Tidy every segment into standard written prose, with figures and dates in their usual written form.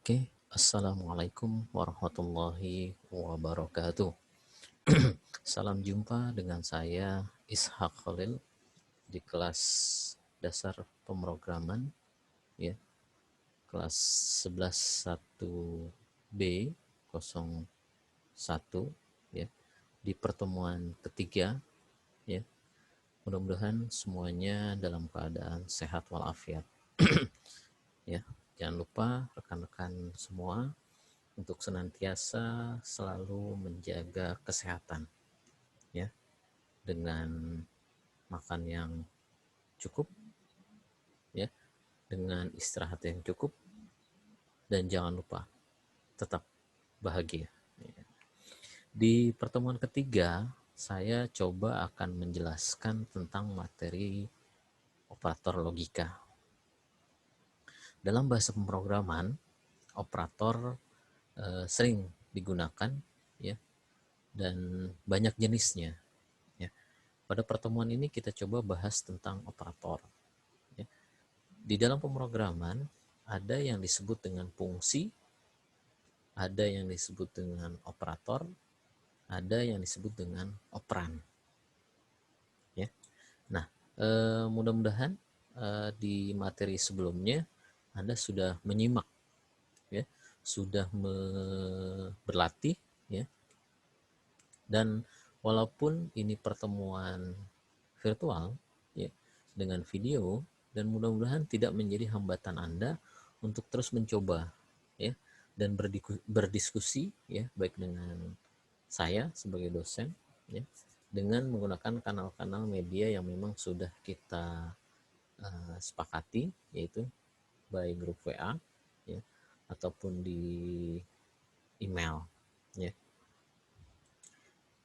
Oke, Assalamualaikum warahmatullahi wabarakatuh. Salam jumpa dengan saya Ishak Khalil di kelas dasar pemrograman, ya, kelas 11 1B 01, ya, di pertemuan ketiga, ya. Mudah-mudahan semuanya dalam keadaan sehat walafiat, ya. Jangan lupa rekan-rekan semua untuk senantiasa selalu menjaga kesehatan, ya, dengan makan yang cukup, ya, dengan istirahat yang cukup, dan jangan lupa tetap bahagia. Di pertemuan ketiga, saya coba akan menjelaskan tentang materi operator logika. Dalam bahasa pemrograman, operator sering digunakan, ya, dan banyak jenisnya, ya. Pada pertemuan ini kita coba bahas tentang operator, ya. Di dalam pemrograman ada yang disebut dengan fungsi, ada yang disebut dengan operator, ada yang disebut dengan operan, ya. Nah, mudah-mudahan di materi sebelumnya Anda sudah menyimak, ya, sudah berlatih, ya. Dan walaupun ini pertemuan virtual, ya, dengan video, dan mudah-mudahan tidak menjadi hambatan Anda untuk terus mencoba, ya, dan berdiskusi, ya, baik dengan saya sebagai dosen, ya, dengan menggunakan kanal-kanal media yang memang sudah kita sepakati, yaitu baik grup WA, ya, ataupun di email, ya.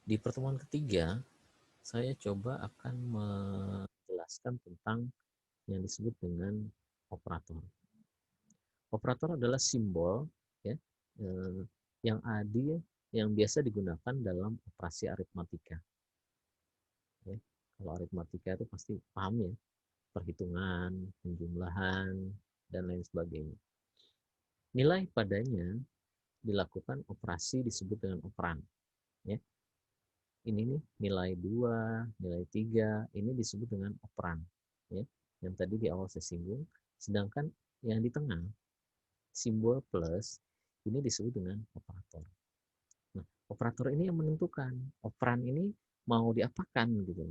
Di pertemuan ketiga, saya coba akan menjelaskan tentang yang disebut dengan operator. Operator adalah simbol, ya, eh, yang adil yang biasa digunakan dalam operasi aritmatika. Ya. Kalau aritmatika itu pasti paham, ya, perhitungan, penjumlahan, dan lain sebagainya. Nilai padanya dilakukan operasi disebut dengan operan. Ya. Ini nih nilai 2, nilai 3, ini disebut dengan operan. Ya. Yang tadi di awal saya singgung. Sedangkan yang di tengah, simbol plus, ini disebut dengan operator. Nah, operator ini yang menentukan operan ini mau diapakan gitu.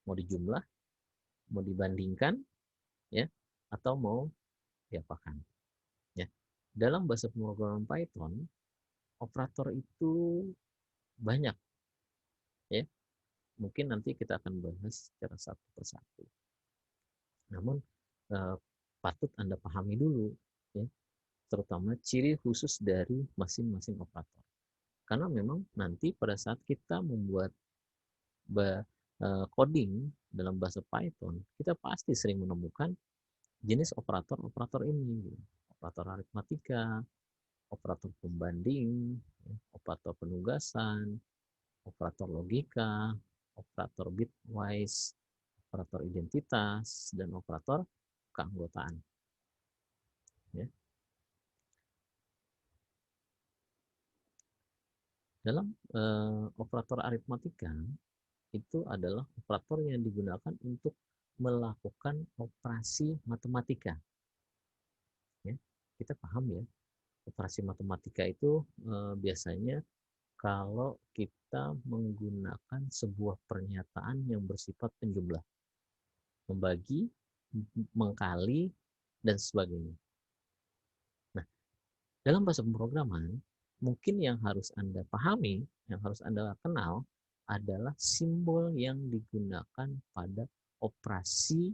Mau dijumlah, mau dibandingkan, ya, atau mau diapakan, ya. Dalam bahasa pemrograman Python, operator itu banyak, ya. Mungkin nanti kita akan bahas secara satu persatu. Namun eh, patut Anda pahami dulu, ya, terutama ciri khusus dari masing-masing operator. Karena memang nanti pada saat kita membuat coding dalam bahasa Python, kita pasti sering menemukan jenis operator-operator ini. Operator aritmatika, operator pembanding, operator penugasan, operator logika, operator bitwise, operator identitas, dan operator keanggotaan. Ya. Dalam operator aritmatika, itu adalah operator yang digunakan untuk melakukan operasi matematika. Ya. Kita paham, ya, operasi matematika itu biasanya kalau kita menggunakan sebuah pernyataan yang bersifat penjumlah, membagi, mengkali, dan sebagainya. Nah, dalam bahasa pemrograman, mungkin yang harus Anda pahami, yang harus Anda kenal, adalah simbol yang digunakan pada operasi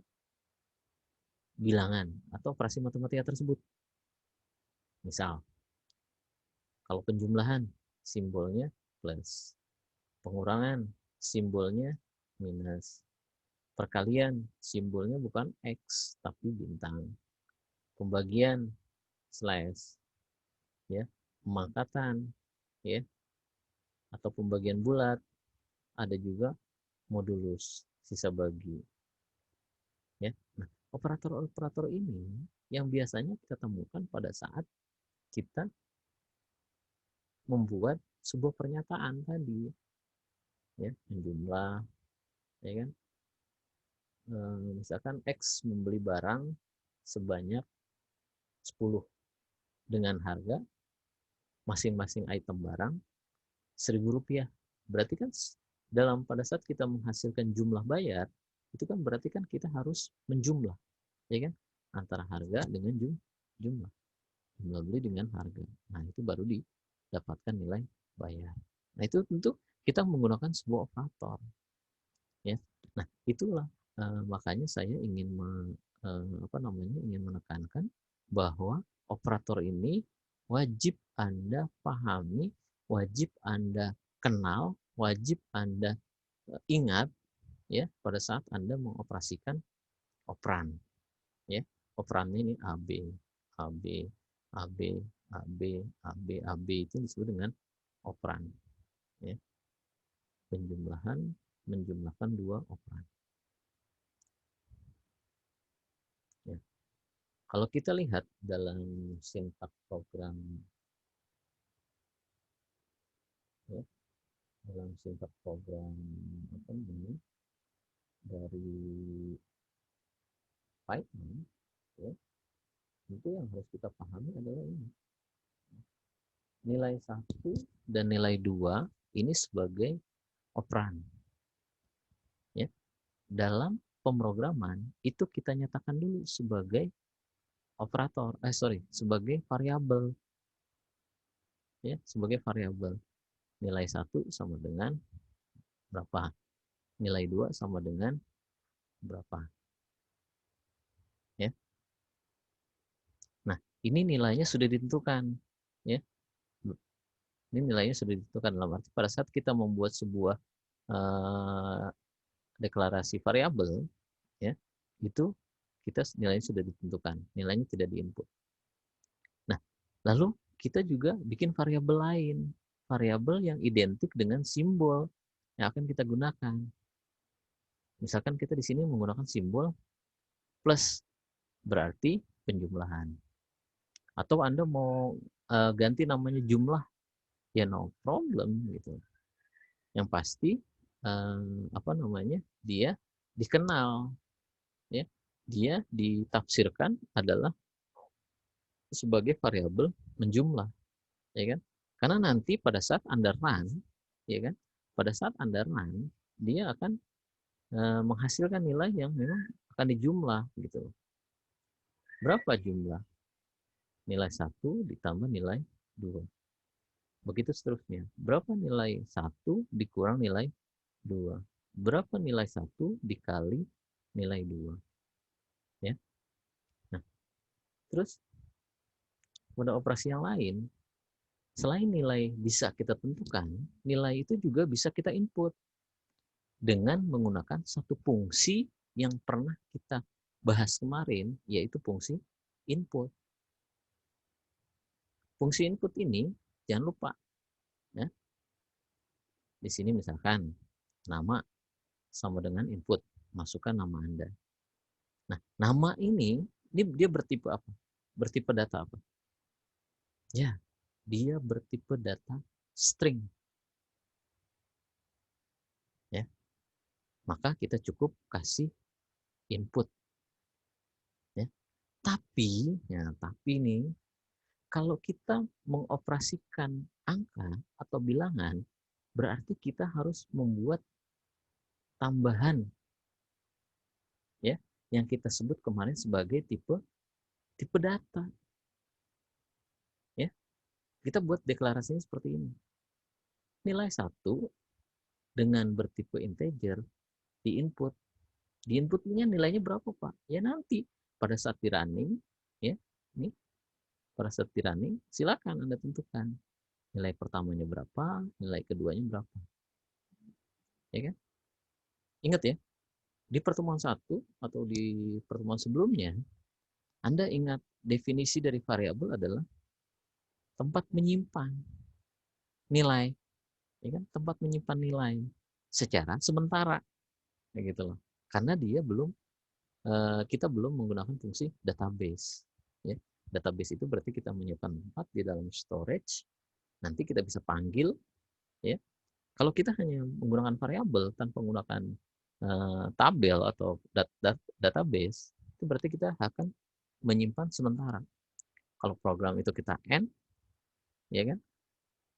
bilangan atau operasi matematika tersebut. Misal, kalau penjumlahan, simbolnya plus. Pengurangan, simbolnya minus. Perkalian, simbolnya bukan X, tapi bintang. Pembagian, slash. Ya. Pemangkatan, ya, atau pembagian bulat, ada juga modulus, sisa bagi. Ya. Nah, operator-operator ini yang biasanya kita temukan pada saat kita membuat sebuah pernyataan tadi, ya, menjumlah, ya kan. Misalkan X membeli barang sebanyak 10 dengan harga masing-masing item barang Rp1.000. Berarti kan pada saat kita menghasilkan jumlah bayar, itu kan berarti kan kita harus menjumlah, ya kan, antara harga dengan jumlah jumlah beli dengan harga. Nah, itu baru didapatkan nilai bayar. Nah, itu tentu kita menggunakan sebuah operator, ya. Nah, itulah makanya saya ingin ingin menekankan bahwa operator ini wajib Anda pahami, wajib Anda kenal, wajib Anda ingat, ya, pada saat Anda mengoperasikan operan, ya. Operan ini AB, AB, AB, AB, AB, AB itu disebut dengan operan, ya. Menjumlahkan dua operan. Ya. Kalau kita lihat dalam sintaks program, ya, dalam sintaks program apa namanya dari Python, ya, itu yang harus kita pahami adalah ini, nilai 1 dan nilai 2 ini sebagai operan, ya. Dalam pemrograman itu kita nyatakan dulu sebagai sebagai variabel, ya, sebagai variabel. Nilai 1 sama dengan berapa, nilai 2 sama dengan berapa, ya. Nah, ini nilainya sudah ditentukan, ya. Ini nilainya sudah ditentukan dalam arti pada saat kita membuat sebuah deklarasi variabel, ya, itu kita nilainya sudah ditentukan, nilainya tidak diinput. Nah, lalu kita juga bikin variabel lain, variabel yang identik dengan simbol yang akan kita gunakan. Misalkan kita di sini menggunakan simbol plus, berarti penjumlahan. Atau Anda mau ganti namanya jumlah, ya no problem gitu. Yang pasti dia dikenal, ya. Dia ditafsirkan adalah sebagai variabel menjumlah, ya kan? Karena nanti pada saat Anda run, ya kan? Pada saat Anda run, dia akan menghasilkan nilai yang memang akan dijumlah gitu. Berapa jumlah? Nilai 1 ditambah nilai 2. Begitu seterusnya. Berapa nilai 1 dikurang nilai 2? Berapa nilai 1 dikali nilai 2? Ya. Nah, terus pada operasi yang lain, selain nilai bisa kita tentukan, nilai itu juga bisa kita input dengan menggunakan satu fungsi yang pernah kita bahas kemarin, yaitu fungsi input. Fungsi input ini jangan lupa, ya. Di sini misalkan nama sama dengan input, masukkan nama Anda. Nah, nama ini dia bertipe apa? Bertipe data apa? Ya, dia bertipe data string. Ya. Maka kita cukup kasih input. Ya. Tapi nih, kalau kita mengoperasikan angka atau bilangan, berarti kita harus membuat tambahan, ya, yang kita sebut kemarin sebagai tipe data. Ya. Kita buat deklarasinya seperti ini. Nilai 1 dengan bertipe integer di input. Di inputnya nilainya berapa, Pak? Ya nanti pada saat di running, ya, ini pada saat di running silakan Anda tentukan nilai pertamanya berapa, nilai keduanya berapa. Ya kan? Ingat ya, di pertemuan 1 atau di pertemuan sebelumnya, Anda ingat definisi dari variabel adalah tempat menyimpan nilai, ya kan? Tempat menyimpan nilai secara sementara, kayak gitu loh. Karena dia kita belum menggunakan fungsi database, ya. Database itu berarti kita menyimpan tempat di dalam storage, nanti kita bisa panggil, ya. Kalau kita hanya menggunakan variabel tanpa menggunakan tabel atau database, itu berarti kita akan menyimpan sementara. Kalau program itu kita end, ya kan?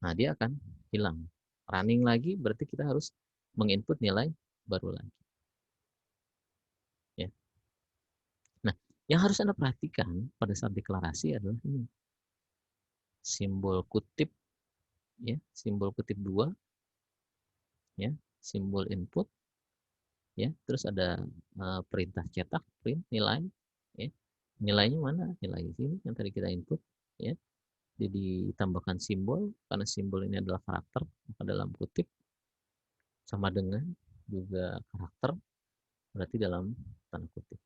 Nah, dia akan hilang. Running lagi berarti kita harus menginput nilai baru lagi. Ya. Nah, yang harus Anda perhatikan pada saat deklarasi adalah ini. Simbol kutip, ya, simbol kutip 2, ya, simbol input, ya, terus ada perintah cetak, print nilai, ya. Nilainya mana? Nilai ini yang tadi kita input, ya. Jadi ditambahkan simbol, karena simbol ini adalah karakter, maka dalam kutip sama dengan juga karakter, berarti dalam tanda kutip,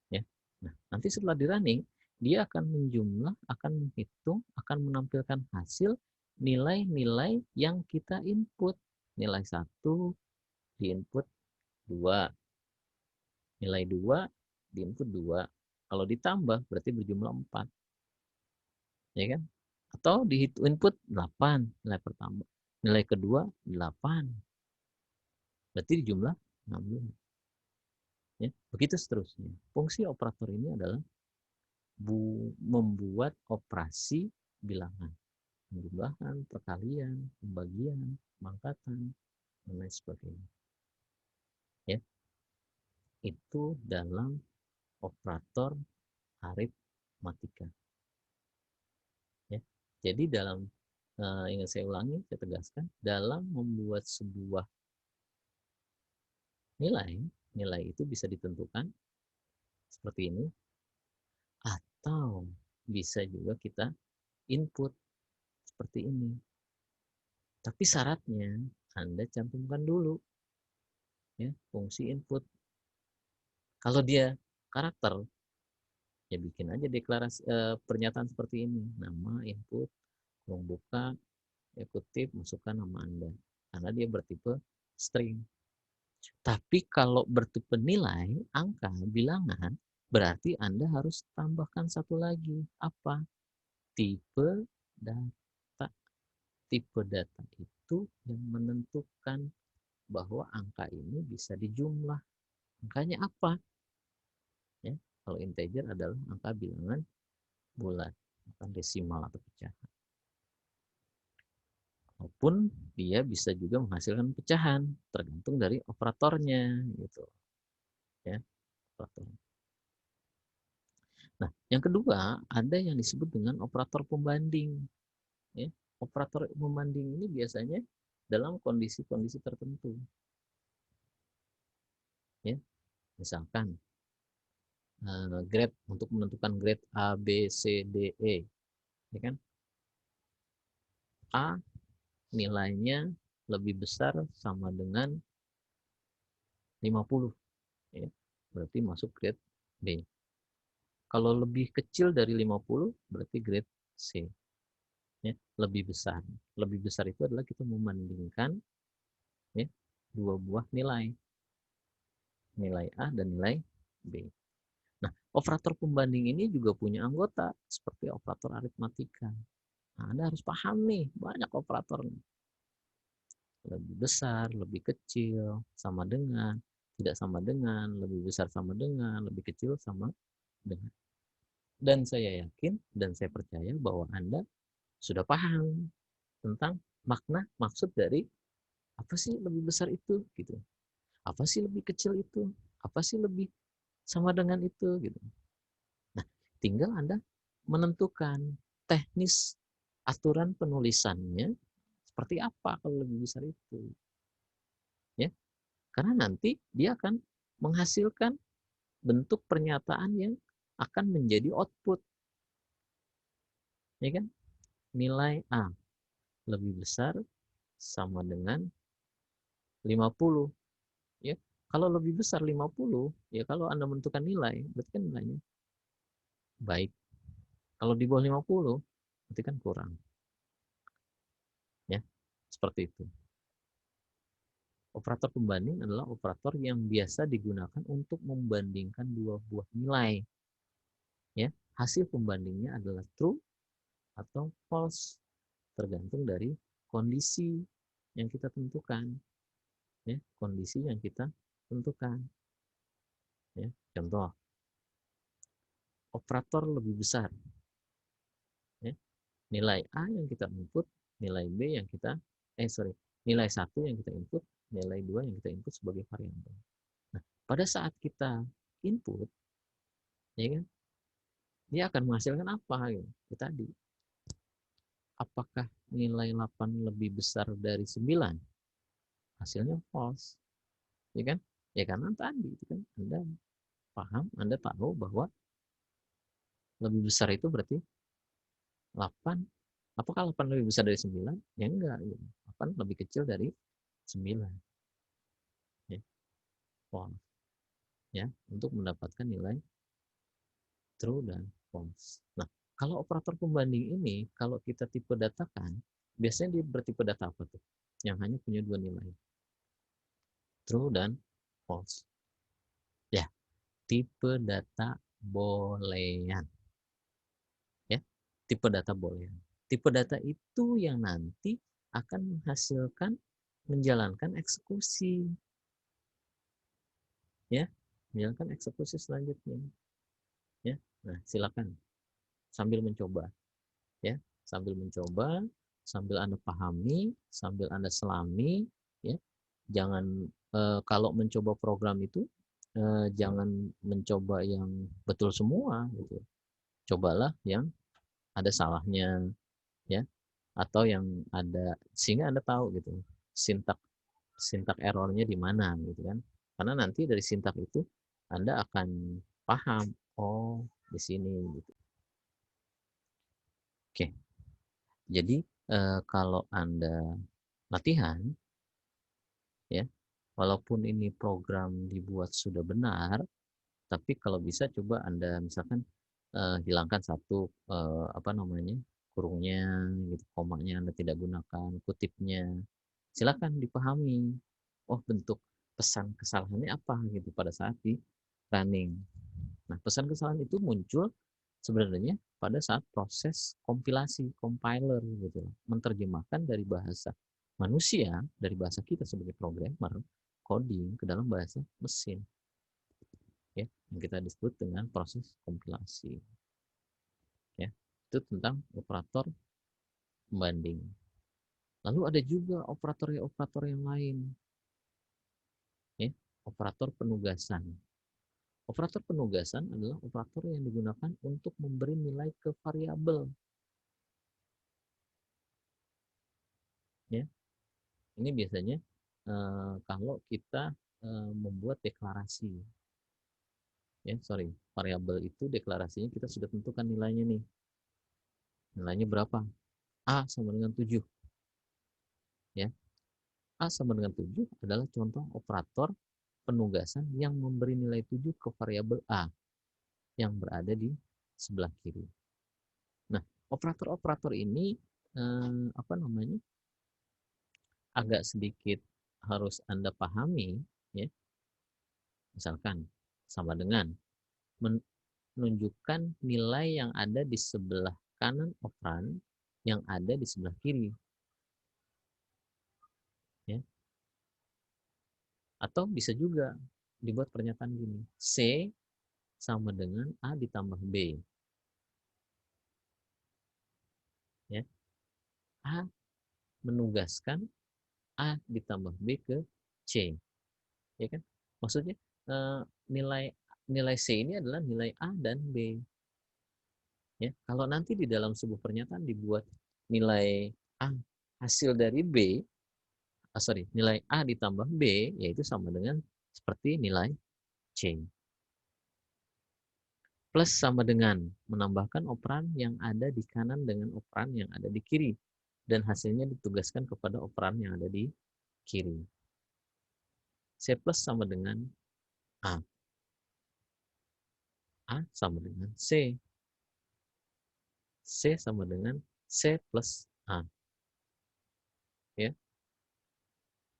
ya. Nah, nanti setelah di running, dia akan menjumlah, akan menghitung, akan menampilkan hasil nilai-nilai yang kita input. Nilai 1 di input 2, nilai 2 di input 2. Kalau ditambah berarti berjumlah 4, ya kan? Atau di input 8, nilai pertama. Nilai kedua 8. Berarti di jumlah 16. Ya, begitu seterusnya. Fungsi operator ini adalah membuat operasi bilangan, penjumlahan, perkalian, pembagian, pemangkatan, dan lain sebagainya. Ya, itu dalam operator aritmatika. Ya, jadi dalam ingin saya ulangi, saya tegaskan, dalam membuat sebuah nilai, nilai itu bisa ditentukan seperti ini, atau bisa juga kita input seperti ini. Tapi syaratnya Anda cantumkan dulu, ya, fungsi input. Kalau dia karakter, ya bikin aja deklarasi pernyataan seperti ini, nama input, ruang buka, ya kutip, masukkan nama Anda, karena dia bertipe string. Tapi kalau bertipe nilai, angka, bilangan, berarti Anda harus tambahkan satu lagi. Apa? Tipe data. Tipe data itu yang menentukan bahwa angka ini bisa dijumlah. Angkanya apa? Ya, kalau integer adalah angka bilangan bulat, bukan desimal atau pecahan. Maupun dia bisa juga menghasilkan pecahan, tergantung dari operatornya, gitu. Ya, operator. Nah, yang kedua ada yang disebut dengan operator pembanding. Ya, operator pembanding ini biasanya dalam kondisi-kondisi tertentu. Ya, misalkan grade untuk menentukan grade A, B, C, D, E, ya kan? A nilainya lebih besar sama dengan 50, ya. Berarti masuk grade B. Kalau lebih kecil dari 50 berarti grade C, ya, lebih besar. Lebih besar itu adalah kita membandingkan, ya, dua buah nilai, nilai A dan nilai B. Nah, operator pembanding ini juga punya anggota seperti operator aritmatika. Nah, Anda harus paham nih, banyak operator. Lebih besar, lebih kecil, sama dengan, tidak sama dengan, lebih besar sama dengan, lebih kecil sama dengan. Dan saya yakin dan saya percaya bahwa Anda sudah paham tentang makna maksud dari apa sih lebih besar itu gitu. Apa sih lebih kecil itu? Apa sih lebih sama dengan itu gitu. Nah, tinggal Anda menentukan teknis aturan penulisannya seperti apa kalau lebih besar itu. Ya, karena nanti dia akan menghasilkan bentuk pernyataan yang akan menjadi output, ya kan? Nilai A lebih besar sama dengan 50, ya. Kalau lebih besar 50, ya kalau Anda menentukan nilai, berarti kan nilainya baik. Kalau di bawah 50, berarti kan kurang, ya. Seperti itu. Operator pembanding adalah operator yang biasa digunakan untuk membandingkan dua buah nilai, ya. hasil pembandingnya adalah true atau false, tergantung dari kondisi yang kita tentukan, ya, kondisi yang kita tentukan, ya. Contoh, operator lebih besar, ya, nilai A yang kita input, nilai B yang kita nilai 1 yang kita input, nilai 2 yang kita input sebagai variabel. Nah, pada saat kita input, ya kan, dia akan menghasilkan apa gitu. Itu tadi, apakah nilai 8 lebih besar dari 9? Hasilnya false, ya kan? Ya karena tadi itu kan Anda paham, Anda tahu bahwa lebih besar itu berarti 8. Apakah 8 lebih besar dari 9? Ya enggak, gitu. 8 lebih kecil dari 9. Ya, false. Ya, untuk mendapatkan nilai true dan false. Nah, kalau operator pembanding ini, kalau kita tipe datakan, biasanya dia bertipe data apa tuh? Yang hanya punya 2 nilai, true dan false. Ya, tipe data boolean. Ya, tipe data boolean. Tipe data itu yang nanti akan menghasilkan menjalankan eksekusi, ya, menjalankan eksekusi selanjutnya, ya. Nah, silakan sambil mencoba, ya, sambil mencoba, sambil Anda pahami, sambil Anda selami, ya. Jangan kalau mencoba program itu jangan mencoba yang betul semua gitu. Cobalah yang ada salahnya, ya, atau yang ada sehingga Anda tahu gitu sintak sintak errornya di mana gitu kan. Karena nanti dari sintak itu Anda akan paham, oh di sini gitu. Oke. Jadi kalau Anda latihan, ya, walaupun ini program dibuat sudah benar, tapi kalau bisa coba Anda misalkan hilangkan satu apa namanya, kurungnya gitu, komanya Anda tidak gunakan, kutipnya. Silakan dipahami. Oh, bentuk pesan kesalahannya apa gitu pada saat di running. Nah, pesan kesalahan itu muncul sebenarnya pada saat proses kompilasi, compiler gitu, menerjemahkan dari bahasa manusia, dari bahasa kita sebagai programmer, coding ke dalam bahasa mesin, ya, yang kita disebut dengan proses kompilasi, ya. Itu tentang operator pembanding. Lalu ada juga operator yang lain, ya, operator penugasan. Operator penugasan adalah operator yang digunakan untuk memberi nilai ke variabel, ya. Ini biasanya kalau kita membuat deklarasi, ya, variabel itu deklarasinya kita sudah tentukan nilainya nih. Nilainya berapa? A sama dengan 7, ya. A sama dengan 7 adalah contoh operator penugasan yang memberi nilai 7 ke variabel A yang berada di sebelah kiri. Nah, operator-operator ini apa namanya? Agak sedikit harus Anda pahami, ya. Misalkan sama dengan menunjukkan nilai yang ada di sebelah kanan operan yang ada di sebelah kiri, ya. Atau bisa juga dibuat pernyataan gini, C sama dengan A ditambah B, ya. A menugaskan A ditambah B ke C, ya kan? Maksudnya nilai nilai C ini adalah nilai A dan B, ya. Kalau nanti di dalam sebuah pernyataan dibuat nilai A hasil dari B, nilai A ditambah B, yaitu sama dengan seperti nilai C. Plus sama dengan menambahkan operan yang ada di kanan dengan operan yang ada di kiri, dan hasilnya ditugaskan kepada operan yang ada di kiri. C plus sama dengan A. A sama dengan C. C sama dengan C plus A. Ya.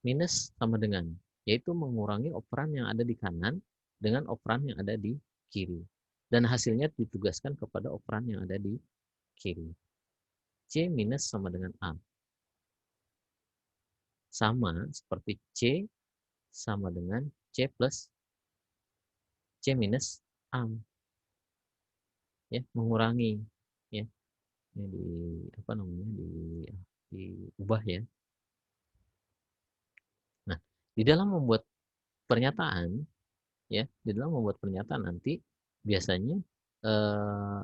Minus sama dengan, yaitu mengurangi operan yang ada di kanan dengan operan yang ada di kiri. dan hasilnya ditugaskan kepada operan yang ada di kiri. C minus sama dengan A. Sama seperti C sama dengan C plus C minus A. Ya, mengurangi. Ya, ini di apa namanya diubah ya. Nah, di dalam membuat pernyataan ya, di dalam membuat pernyataan nanti biasanya eh,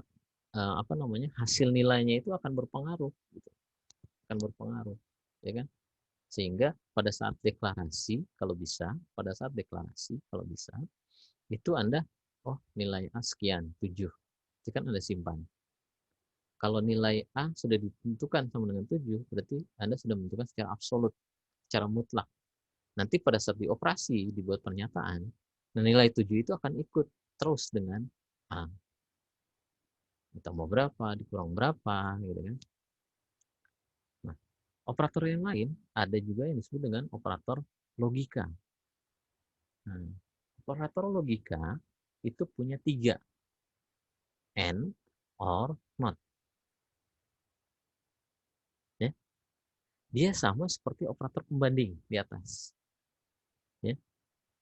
apa namanya hasil nilainya itu akan berpengaruh, gitu. Akan berpengaruh, ya kan? Sehingga pada saat deklarasi, kalau bisa, pada saat deklarasi, kalau bisa, itu Anda, oh nilai A sekian, 7. Itu kan Anda simpan. Kalau nilai A sudah ditentukan sama dengan 7, berarti Anda sudah menentukan secara absolut, secara mutlak. Nanti pada saat dioperasi, dibuat pernyataan, nilai 7 itu akan ikut terus dengan A. Ditambah berapa, dikurang berapa, gitu kan. Nah, operator yang lain ada juga yang disebut dengan operator logika. Nah, operator logika itu punya 3, and, or, not. Ya. Dia sama seperti operator pembanding di atas. Ya.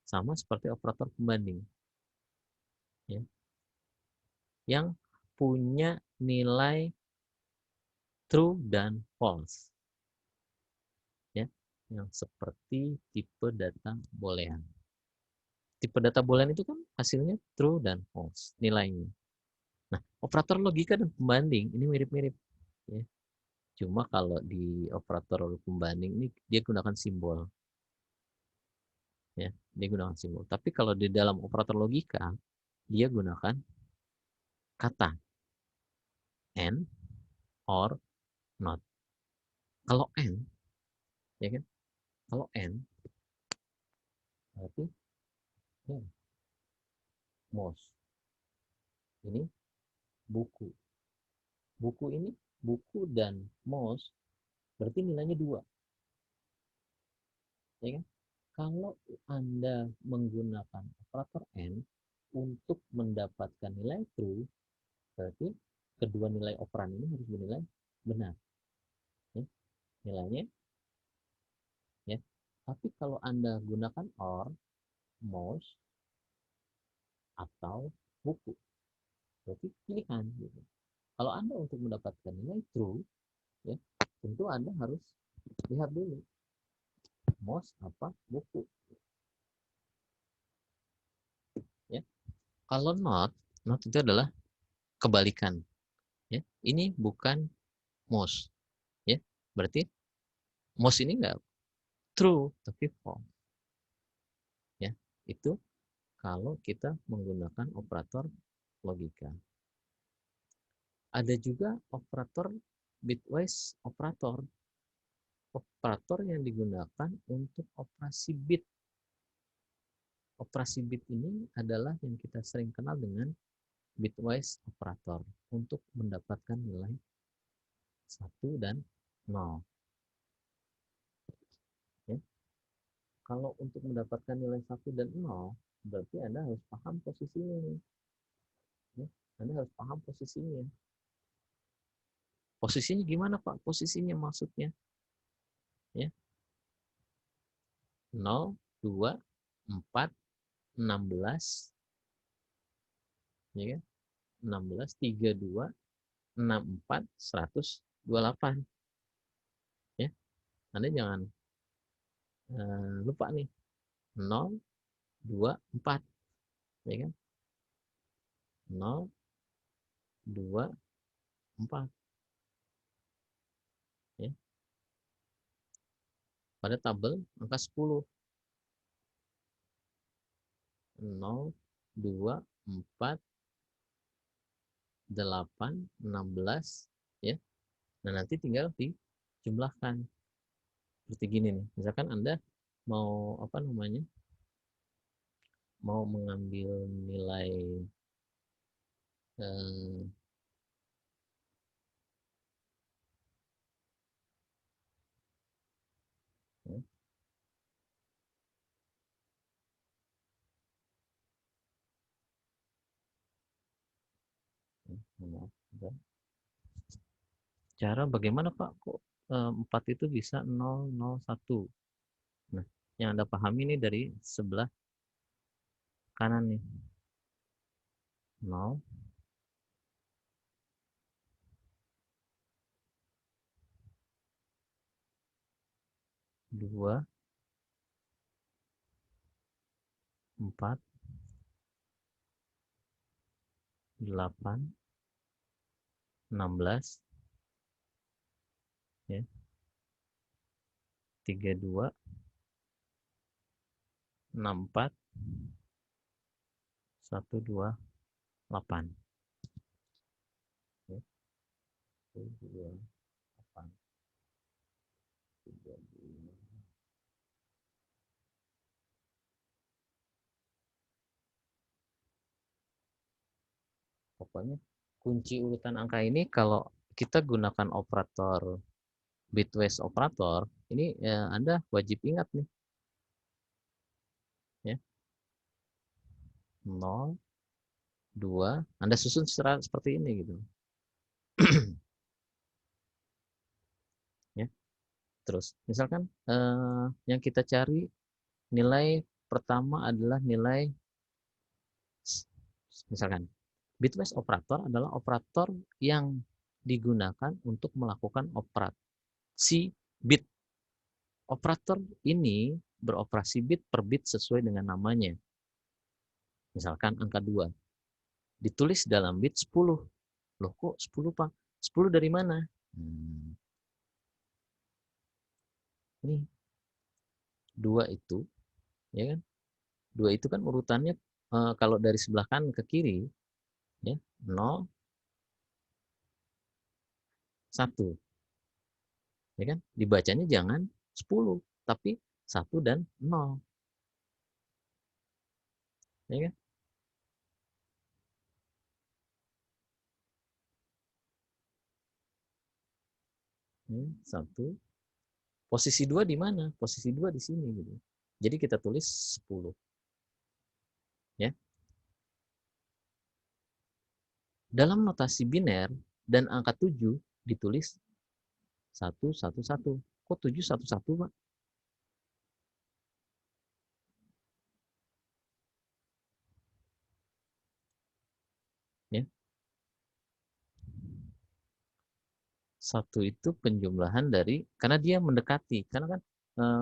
Sama seperti operator pembanding. Ya. Yang punya nilai true dan false. Ya. Yang seperti tipe data boolean. Tipe data boolean itu kan hasilnya true dan false nilainya. Nah, operator logika dan pembanding ini mirip-mirip. Ya. Cuma kalau di operator pembanding ini dia gunakan simbol. Ya, dia gunakan simbol. Tapi kalau di dalam operator logika, dia gunakan kata and, or, not. Kalau and, ya kan? Kalau and, berarti ya, most. Ini buku. Buku ini, buku dan most, berarti nilainya 2. Ya kan? Kalau Anda menggunakan operator and untuk mendapatkan nilai true, berarti kedua nilai operan ini harus bernilai benar. Ya, nilainya ya. Tapi kalau Anda gunakan or, most, atau buku, berarti pilihan gitu. Kalau Anda untuk mendapatkan nilai true, ya, tentu Anda harus lihat dulu most apa buku, ya. Kalau not itu adalah kebalikan, ya. Ini bukan most, ya. Berarti most ini enggak true tapi false, ya. Itu kalau kita menggunakan operator logika. Ada juga operator bitwise operator. Operator yang digunakan untuk operasi bit. Operasi bit ini adalah yang kita sering kenal dengan bitwise operator untuk mendapatkan nilai 1 dan 0. Ya. Kalau untuk mendapatkan nilai 1 dan 0, berarti Anda harus paham posisinya. Ya. Anda harus paham posisinya. Posisinya gimana Pak? Posisinya maksudnya. Ya. 0, 2, 4, 16, ya kan? 16, 32, 64, 128. Ya. Anda jangan lupa nih. 0, 2, 4. Ya kan? 0, 2, 4. Ya. Pada tabel angka 10. 0, 2, 4, 8, 16. Ya. Nah, nanti tinggal dijumlahkan. Seperti gini nih. Misalkan Anda mau apa namanya? Mau mengambil nilai eh, ya, Maaf, cara bagaimana Pak kok 4 itu bisa 001? Nah, yang Anda pahami ini dari sebelah kanan nih. 0, 2, 4, 8, 16, ya, 32, 64, 128. Ya, 128, 32. Pokoknya kunci urutan angka ini kalau kita gunakan operator bitwise operator, ini Anda wajib ingat nih, ya. 0, 2, Anda susun seperti ini gitu. Ya. Terus, misalkan yang kita cari nilai pertama adalah nilai, misalkan bitwise operator adalah operator yang digunakan untuk melakukan operasi bit. Operator ini beroperasi bit per bit sesuai dengan namanya. Misalkan angka 2 ditulis dalam bit 10. Loh kok 10 Pak? 10 dari mana? Ini 2 itu, ya kan? 2 itu kan urutannya kalau dari sebelah kanan ke kiri, ya, 0, 1. Ya kan? Dibacanya jangan 10, tapi 1 dan 0. Ya kan? Hmm, 1. Posisi 2 di mana? Posisi 2 di sini gitu. Jadi kita tulis 10. Ya. Dalam notasi biner dan angka 7 ditulis 111. Kok 711, Pak? Ya. 1 itu penjumlahan dari, karena dia mendekati, karena kan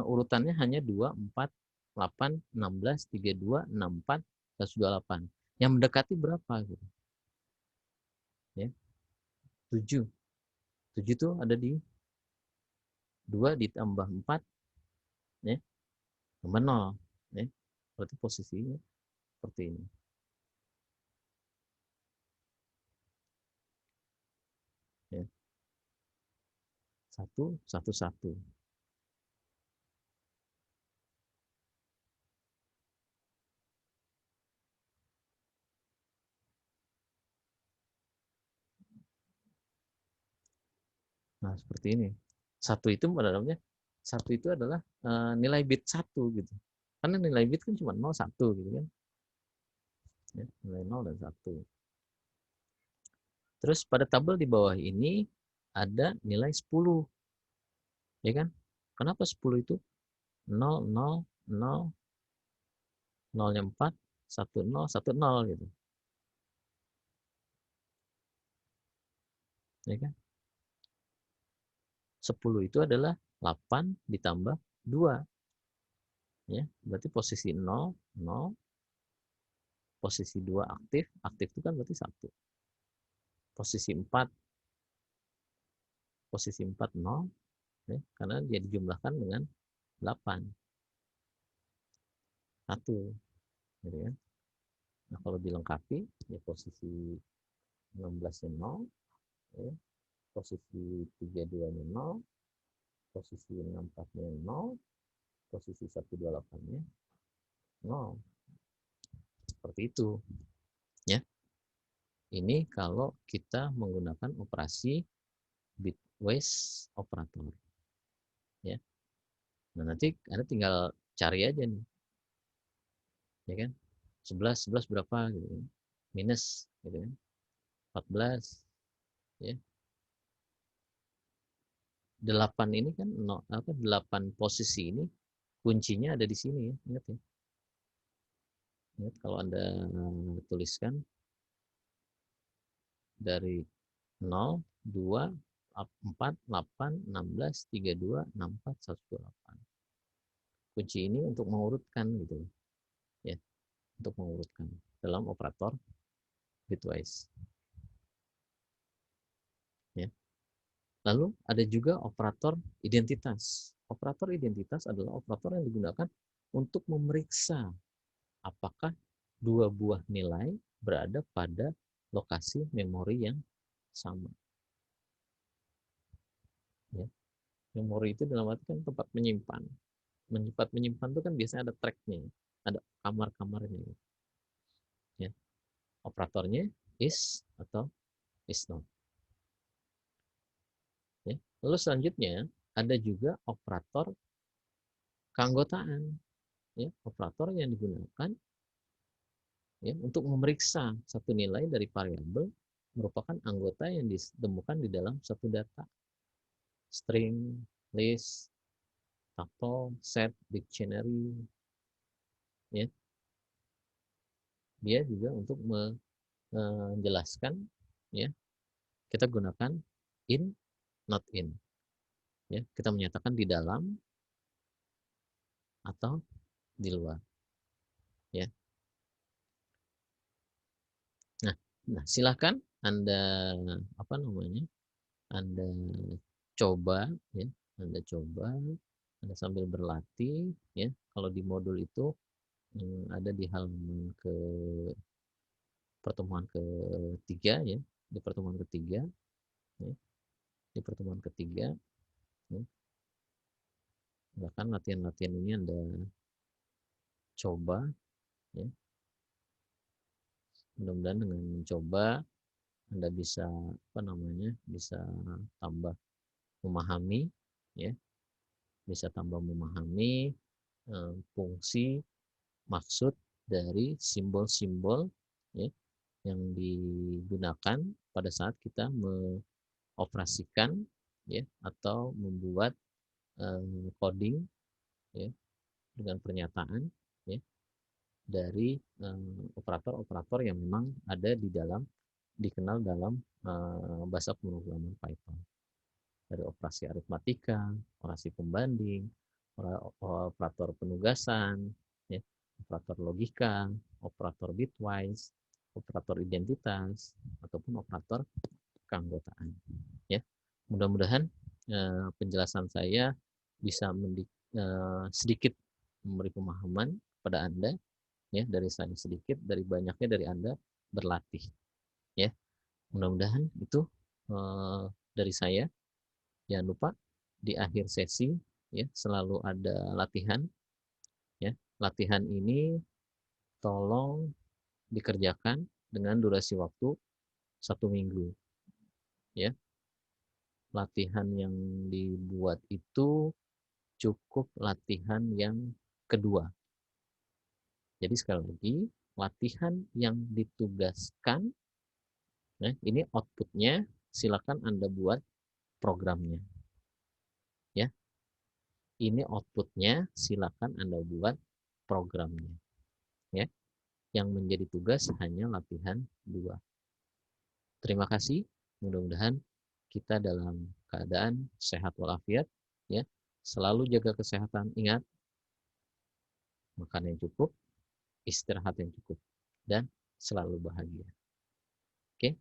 urutannya hanya 2, 4, 8, 16, 32, 64, 128. Yang mendekati berapa gitu? Ya. 7. 7 itu ada di 2 ditambah 4, ya, tambah 0, ya. Berarti posisinya seperti ini. Ya. 1, 1, 1. Nah, seperti ini. Satu itu dalamnya, satu itu adalah nilai bit 1 gitu. Karena nilai bit kan cuma 0, 1 gitu kan. Ya, nilai 0 dan 1. Terus pada tabel di bawah ini ada nilai 10. Ya kan? Kenapa 10 itu? 0, 0, 0, 0-nya 4, 1, 0, 1, 0 gitu. Ya kan? 10 itu adalah 8 ditambah 2. Ya, berarti posisi 0, 0, posisi 2 aktif, aktif itu kan berarti 1. Posisi 4, posisi 4 0, ya, karena dia dijumlahkan dengan 8. 1 gitu ya. Nah, kalau dilengkapi ya posisi 16-nya 0, ya, posisi 32-nya 0, posisi 64-nya 0, posisi 128-nya 0. Seperti itu, ya. Ini kalau kita menggunakan operasi bitwise operator, ya. Nah, nanti Anda tinggal cari aja nih, ya kan? 11 berapa gitu kan? Minus gitu kan? 14, ya. 8 ini kan 8 posisi ini kuncinya ada di sini ya, ingat ya. Ingat kalau Anda tuliskan dari 0, 2, 4, 8, 16, 32, 64, 128. Kunci ini untuk mengurutkan gitu ya, untuk mengurutkan dalam operator bitwise ya. Lalu ada juga operator identitas. Operator identitas adalah operator yang digunakan untuk memeriksa apakah dua buah nilai berada pada lokasi memori yang sama. Ya. Memori itu dalam arti kan tempat menyimpan. Tempat menyimpan itu kan biasanya ada tracknya, ada kamar-kamarnya. Ya. Operatornya is atau is not. Ya. Lalu selanjutnya ada juga operator keanggotaan. Ya. Operator yang digunakan ya, untuk memeriksa satu nilai dari variabel merupakan anggota yang ditemukan di dalam satu data, string, list, tuple, set, dictionary, ya. Dia juga untuk menjelaskan, ya, kita gunakan in, not in, ya. Kita menyatakan di dalam atau di luar, ya. Nah, silakan Anda apa namanya? Anda coba ya, Anda coba, Anda sambil berlatih ya. Kalau di modul itu ada di halaman ke pertemuan ketiga ya, di pertemuan ketiga ya, di pertemuan ketiga ya. Bahkan latihan-latihan ini Anda coba ya. Mudah-mudahan dengan mencoba Anda bisa apa namanya? Bisa tambah memahami ya, bisa tambah memahami fungsi maksud dari simbol-simbol ya, yang digunakan pada saat kita mengoperasikan ya, atau membuat coding ya, dengan pernyataan ya, dari operator-operator yang memang ada di dalam dikenal dalam bahasa pemrograman Python. Dari operasi aritmatika, operasi pembanding, operator penugasan, ya, operator logika, operator bitwise, operator identitas, ataupun operator keanggotaan. Ya, mudah-mudahan penjelasan saya bisa sedikit memberi pemahaman pada Anda, ya, dari saya sedikit, dari banyaknya dari Anda berlatih, ya. Mudah-mudahan itu dari saya. Jangan lupa di akhir sesi ya selalu ada latihan ya. Latihan ini tolong dikerjakan dengan durasi waktu 1 minggu ya. Latihan yang dibuat itu cukup latihan yang kedua. Jadi sekali lagi, latihan yang ditugaskan ya, ini outputnya silakan Anda buat programnya ya. Ini outputnya silakan Anda buat programnya ya. Yang menjadi tugas hanya latihan 2. Terima kasih. Mudah-mudahan kita dalam keadaan sehat walafiat ya. Selalu jaga kesehatan. Ingat, makan yang cukup, istirahat yang cukup, dan selalu bahagia. Oke.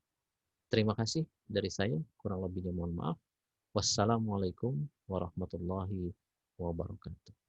Terima kasih dari saya. Kurang lebihnya mohon maaf. Wassalamualaikum warahmatullahi wabarakatuh.